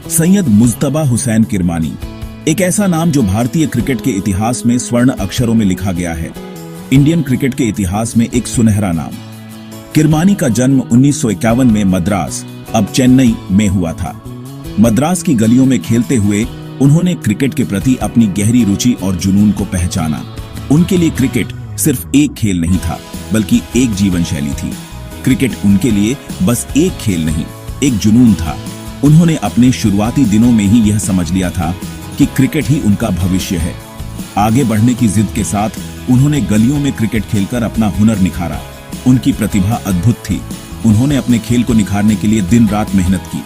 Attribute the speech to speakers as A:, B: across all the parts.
A: सैयद मुज्तबा हुसैन किरमानी एक ऐसा नाम जो भारतीय क्रिकेट के इतिहास में स्वर्ण अक्षरों में लिखा गया है। इंडियन क्रिकेट के इतिहास में एक सुनहरा नाम। किरमानी का जन्म 1951 में मद्रास, अब चेन्नई में हुआ था। मद्रास की गलियों में खेलते हुए उन्होंने क्रिकेट के प्रति अपनी गहरी रुचि और जुनून को पहचाना। उनके लिए क्रिकेट सिर्फ एक खेल नहीं था, बल्कि एक जीवन शैली थी। क्रिकेट उनके लिए बस एक खेल नहीं, एक जुनून था। उन्होंने अपने शुरुआती दिनों में ही यह समझ लिया था कि क्रिकेट ही उनका भविष्य है। आगे बढ़ने की जिद के साथ उन्होंने गलियों में क्रिकेट खेलकर अपना हुनर निखारा। उनकी प्रतिभा अद्भुत थी। उन्होंने अपने खेल को निखारने के लिए दिन रात मेहनत की।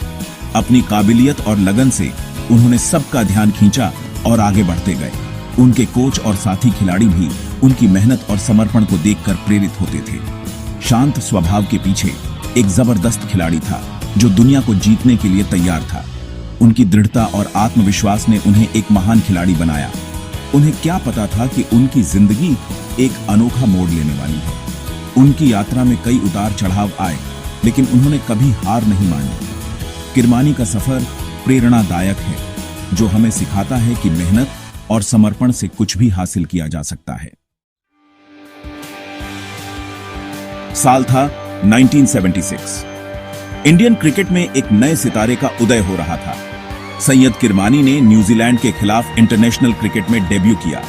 A: अपनी काबिलियत और लगन से उन्होंने सबका ध्यान खींचा और आगे बढ़ते गए। उनके कोच और साथी खिलाड़ी भी उनकी मेहनत और समर्पण को देखकर प्रेरित होते थे। शांत स्वभाव के पीछे एक जबरदस्त खिलाड़ी था जो दुनिया को जीतने के लिए तैयार था। उनकी दृढ़ता और आत्मविश्वास ने उन्हें एक महान खिलाड़ी बनाया। उन्हें क्या पता था कि उनकी जिंदगी एक अनोखा मोड़ लेने वाली है। उनकी यात्रा में कई उतार चढ़ाव आए, लेकिन उन्होंने कभी हार नहीं मानी। किरमानी का सफर प्रेरणादायक है, जो हमें सिखाता है कि मेहनत और समर्पण से कुछ भी हासिल किया जा सकता है। साल था 1976। इंडियन क्रिकेट में एक नए सितारे का उदय हो रहा था। सैयद किरमानी ने न्यूजीलैंड के खिलाफ इंटरनेशनल क्रिकेट में डेब्यू किया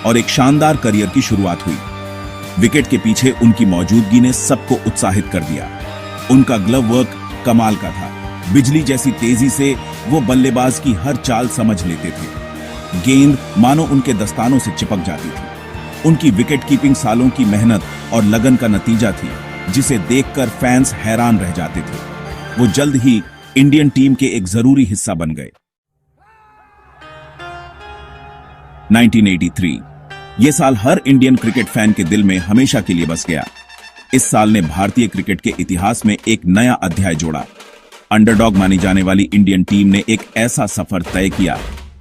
A: और एक शानदार करियर की शुरुआत हुई। विकेट के पीछे उनकी मौजूदगी ने सबको उत्साहित कर दिया। उनका ग्लव वर्क कमाल का था। बिजली जैसी तेजी से वो बल्लेबाज की हर चाल समझ लेते थे। गेंद मानो उनके दस्तानों से चिपक जाती थी। उनकी विकेट कीपिंग सालों की मेहनत और लगन का नतीजा थी, जिसे देखकर फैंस हैरान रह जाते थे। वो जल्द ही इंडियन टीम के एक जरूरी हिस्सा बन गए। 1983 ये साल हर इंडियन क्रिकेट फैन के दिल में हमेशा के लिए बस गया। इस साल ने भारतीय क्रिकेट के इतिहास में एक नया अध्याय जोड़ा। अंडरडॉग मानी जाने वाली इंडियन टीम ने एक ऐसा सफर तय किया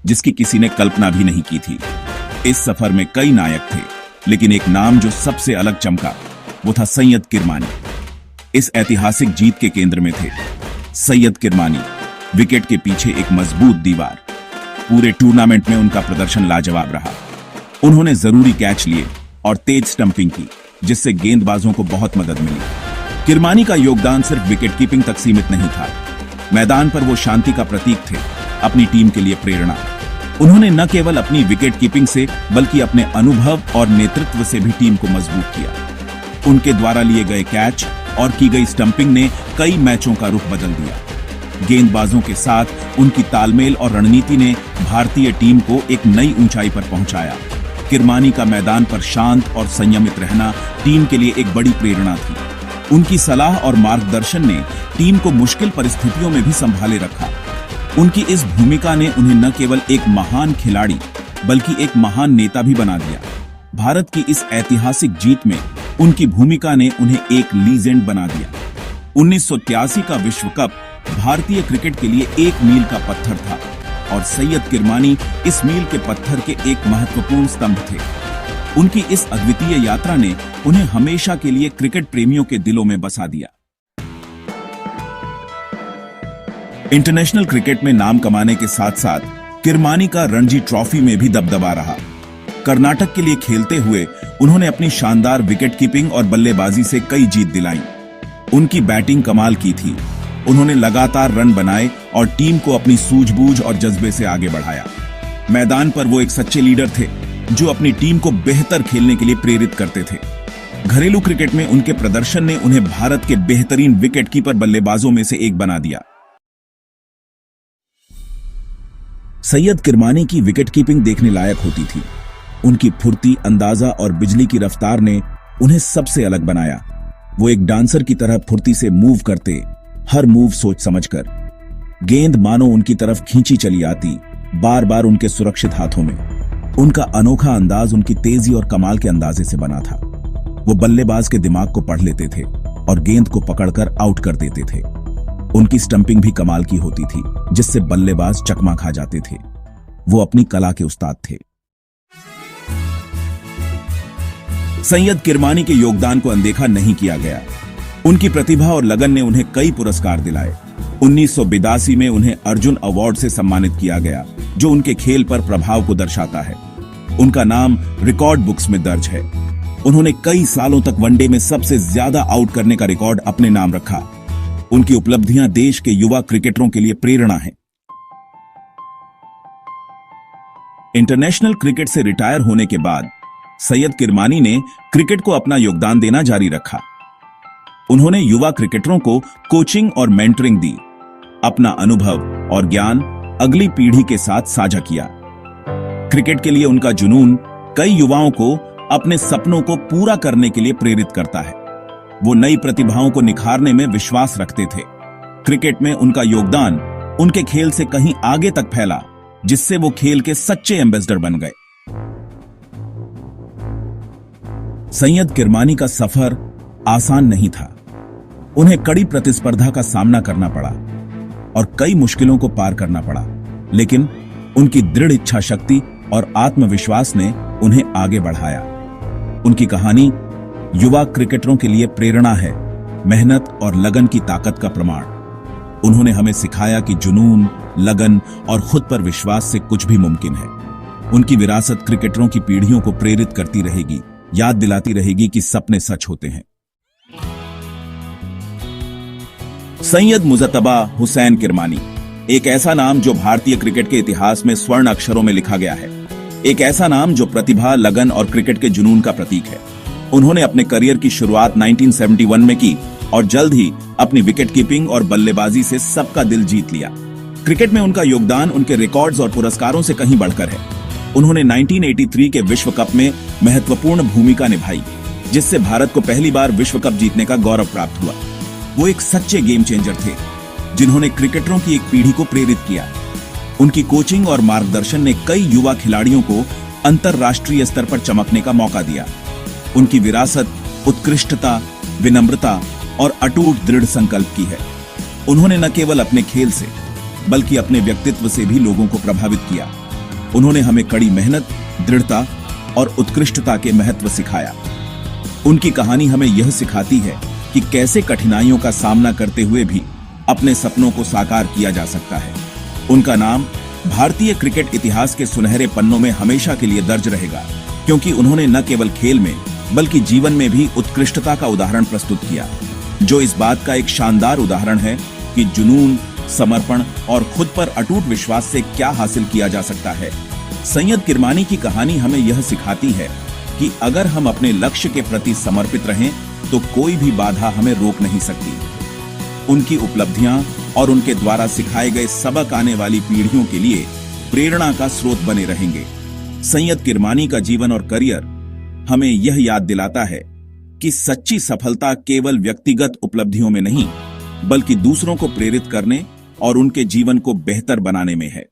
A: जिसकी किसी ने कल्पना भी नहीं की थी। इस सफर में कई नायक थे, लेकिन एक नाम जो सबसे अलग चमका वो था सैयद किरमानी। इस ऐतिहासिक जीत के केंद्र में थे सैयद किरमानी, विकेट के पीछे एक मजबूत दीवार। पूरे टूर्नामेंट में उनका प्रदर्शन लाजवाब रहा। उन्होंने जरूरी कैच लिए और तेज स्टंपिंग की, जिससे गेंदबाजों को बहुत मदद मिली। किरमानी का योगदान सिर्फ विकेट कीपिंग तक सीमित नहीं था। मैदान पर वो शांति का प्रतीक थे, अपनी टीम के लिए प्रेरणा। उन्होंने न केवल अपनी विकेट कीपिंग से, बल्कि अपने अनुभव और नेतृत्व से भी टीम को मजबूत किया। उनके द्वारा लिए गए कैच और की गई स्टंपिंग ने कई मैचों का रुख बदल दिया। गेंदबाजों के साथ उनकी तालमेल और रणनीति ने भारतीय टीम को एक नई ऊंचाई पर पहुंचाया। किरमानी का मैदान पर शांत और संयमित रहना टीम के लिए एक बड़ी प्रेरणा थी। उनकी सलाह और मार्गदर्शन ने टीम को मुश्किल परिस्थितियों में भी संभाले रखा। उनकी इस भूमिका ने उन्हें न केवल एक महान खिलाड़ी, बल्कि एक महान नेता भी बना दिया। भारत की इस ऐतिहासिक जीत में उनकी भूमिका ने उन्हें एक लीजेंड बना दिया। 1983 का विश्व कप भारतीय क्रिकेट के लिए एक मील का पत्थर था और सैयद किरमानी इस मील के पत्थर के एक महत्वपूर्ण स्तंभ थे। उनकी इस अद्वितीय यात्रा ने उन्हें हमेशा के लिए क्रिकेट प्रेमियों के दिलों में बसा दिया। इंटरनेशनल क्रिकेट में नाम कमाने के साथ साथ किरमानी का रणजी ट्रॉफी में भी दबदबा रहा। कर्नाटक के लिए खेलते हुए उन्होंने अपनी शानदार विकेट कीपिंग और बल्लेबाजी से कई जीत दिलाई। उनकी बैटिंग कमाल की थी। उन्होंने लगातार रन बनाए और टीम को अपनी सूझबूझ और जज्बे से आगे बढ़ाया। मैदान पर वो एक सच्चे लीडर थे, जो अपनी टीम को बेहतर खेलने के लिए प्रेरित करते थे। घरेलू क्रिकेट में उनके प्रदर्शन ने उन्हें भारत के बेहतरीन विकेट कीपर बल्लेबाजों में से एक बना दिया। सैयद किरमानी की विकेट कीपिंग देखने लायक होती थी। उनकी फुर्ती, अंदाजा और बिजली की रफ्तार ने उन्हें सबसे अलग बनाया। वो एक डांसर की तरह फुर्ती से मूव करते, हर मूव सोच समझकर। गेंद मानो उनकी तरफ खींची चली आती, बार बार उनके सुरक्षित हाथों में। उनका अनोखा अंदाज उनकी तेजी और कमाल के अंदाजे से बना था। वो बल्लेबाज के दिमाग को पढ़ लेते थे और गेंद को पकड़कर आउट कर देते थे। उनकी स्टंपिंग भी कमाल की होती थी, जिससे बल्लेबाज चकमा खा जाते थे। वो अपनी कला के उस्ताद थे। सैयद किरमानी के योगदान को अनदेखा नहीं किया गया। उनकी प्रतिभा और लगन ने उन्हें कई पुरस्कार दिलाए। 1982 में उन्हें अर्जुन अवार्ड से सम्मानित किया गया, जो उनके खेल पर प्रभाव को दर्शाता है। उनका नाम रिकॉर्ड बुक्स में दर्ज है। उन्होंने कई सालों तक वनडे में सबसे ज्यादा आउट करने का रिकॉर्ड अपने नाम रखा। उनकी उपलब्धियां देश के युवा क्रिकेटरों के लिए प्रेरणा हैं। इंटरनेशनल क्रिकेट से रिटायर होने के बाद सैयद किरमानी ने क्रिकेट को अपना योगदान देना जारी रखा। उन्होंने युवा क्रिकेटरों को कोचिंग और मेंटरिंग दी, अपना अनुभव और ज्ञान अगली पीढ़ी के साथ साझा किया। क्रिकेट के लिए उनका जुनून कई युवाओं को अपने सपनों को पूरा करने के लिए प्रेरित करता है। वो नई प्रतिभाओं को निखारने में विश्वास रखते थे। क्रिकेट में उनका योगदान उनके खेल से कहीं आगे तक फैला, जिससे वो खेल के सच्चे एम्बेसडर बन गए। सैयद किरमानी का सफर आसान नहीं था। उन्हें कड़ी प्रतिस्पर्धा का सामना करना पड़ा और कई मुश्किलों को पार करना पड़ा, लेकिन उनकी दृढ़ इच्छा शक्ति और आत्मविश्वास ने उन्हें आगे बढ़ाया। उनकी कहानी युवा क्रिकेटरों के लिए प्रेरणा है, मेहनत और लगन की ताकत का प्रमाण। उन्होंने हमें सिखाया कि जुनून, लगन और खुद पर विश्वास से कुछ भी मुमकिन है। उनकी विरासत क्रिकेटरों की पीढ़ियों को प्रेरित करती रहेगी, याद दिलाती रहेगी कि सपने सच होते हैं। सैयद मुजतबा हुसैन किरमानी एक ऐसा नाम जो भारतीय क्रिकेट के इतिहास में स्वर्ण अक्षरों में लिखा गया है। एक ऐसा नाम जो प्रतिभा, लगन और क्रिकेट के जुनून का प्रतीक है। उन्होंने अपने करियर की शुरुआत 1971 में की और जल्द ही अपनी विकेट कीपिंग और बल्लेबाजी से सबका दिल जीत लिया। क्रिकेट में उनका योगदान उनके रिकॉर्ड्स और पुरस्कारों से कहीं बढ़कर है। उन्होंने 1983 के विश्व कप में महत्वपूर्ण भूमिका निभाई, जिससे भारत को पहली बार विश्व कप जीतने का गौरव प्राप्त हुआ। वो एक सच्चे गेम चेंजर थे, जिन्होंने क्रिकेटरों की एक पीढ़ी को प्रेरित किया। उनकी कोचिंग और मार्गदर्शन ने कई युवा खिलाड़ियों को अंतर्राष्ट्रीय स्तर पर चमकने का मौका दिया। उनकी विरासत उत्कृष्टता, विनम्रता और अटूट दृढ़ संकल्प की है। उन्होंने न केवल अपने खेल से, बल्कि अपने व्यक्तित्व से भी लोगों को प्रभावित किया। उन्होंने हमें कड़ी मेहनत, दृढ़ता और उत्कृष्टता के महत्व सिखाया। उनकी कहानी हमें यह सिखाती है कि कैसे कठिनाइयों का सामना करते हुए भी अपने सपनों को साकार किया जा सकता है। उनका नाम भारतीय क्रिकेट इतिहास के सुनहरे पन्नों में हमेशा के लिए दर्ज रहेगा, क्योंकि उन्होंने न केवल खेल में बल्कि जीवन में भी उत्कृष्टता का उदाहरण प्रस्तुत किया, जो इस बात का एक शानदार उदाहरण है कि जुनून, समर्पण और खुद पर अटूट विश्वास से क्या हासिल किया जा सकता है। सैयद किरमानी की कहानी हमें यह सिखाती है कि अगर हम अपने लक्ष्य के प्रति समर्पित रहें तो कोई भी बाधा हमें रोक नहीं सकती। उनकी उपलब्धियां और उनके द्वारा सिखाए गए सबक आने वाली पीढ़ियों के लिए प्रेरणा का स्रोत बने रहेंगे। सैयद किरमानी का जीवन और करियर हमें यह याद दिलाता है कि सच्ची सफलता केवल व्यक्तिगत उपलब्धियों में नहीं, बल्कि दूसरों को प्रेरित करने और उनके जीवन को बेहतर बनाने में है।